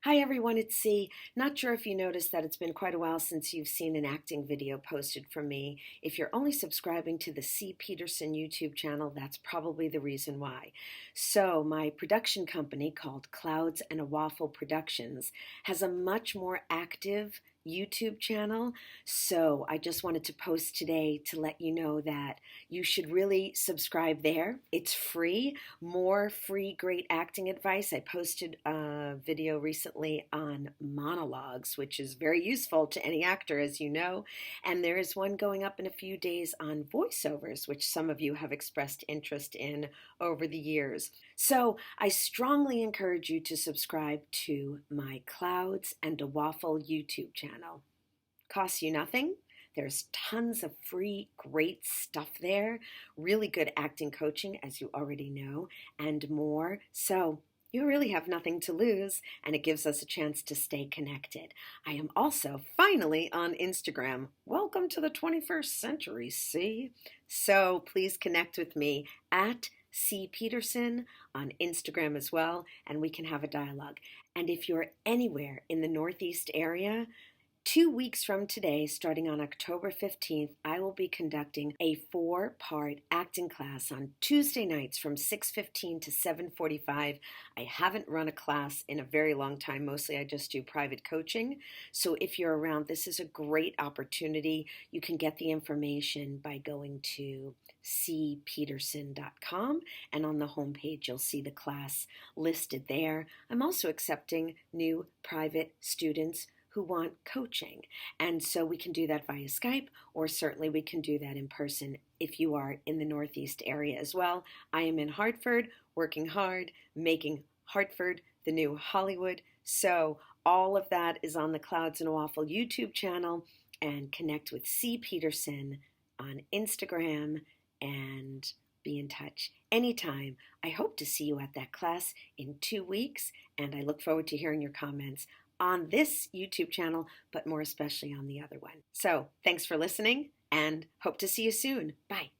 Hi everyone, it's C. Not sure if you noticed that it's been quite a while since you've seen an acting video posted from me. If you're only subscribing to the Cie Peterson YouTube channel, that's probably the reason why. So, my production company called Clouds and a Waffle Productions has a much more active YouTube channel. So, I just wanted to post today to let you know that you should really subscribe there. It's free. More free great acting advice. I posted a video recently on monologues, which is very useful to any actor, as you know. And there is one going up in a few days on voiceovers, which some of you have expressed interest in over the years. So I strongly encourage you to subscribe to my Clouds and a Waffle YouTube channel. Costs you nothing. There's tons of free, great stuff there, really good acting coaching, as you already know, and more. So you really have nothing to lose, and it gives us a chance to stay connected. I am also finally on Instagram. Welcome to the 21st century, see? So please connect with me at Cie Peterson on Instagram as well, and we can have a dialogue. And if you're anywhere in the Northeast area, 2 weeks from today, starting on October 15th, I will be conducting a 4-part acting class on Tuesday nights from 6:15 to 7:45. I haven't run a class in a very long time. Mostly I just do private coaching. So if you're around, this is a great opportunity. You can get the information by going to cpeterson.com, and on the homepage you'll see the class listed there. I'm also accepting new private students who want coaching. And so we can do that via Skype, or certainly we can do that in person if you are in the Northeast area as well. I am in Hartford, working hard, making Hartford the new Hollywood. So all of that is on the Clouds and a Waffle YouTube channel, and connect with Cie Peterson on Instagram and be in touch anytime. I hope to see you at that class in 2 weeks, and I look forward to hearing your comments on this YouTube channel, but more especially on the other one. So thanks for listening, and hope to see you soon. Bye.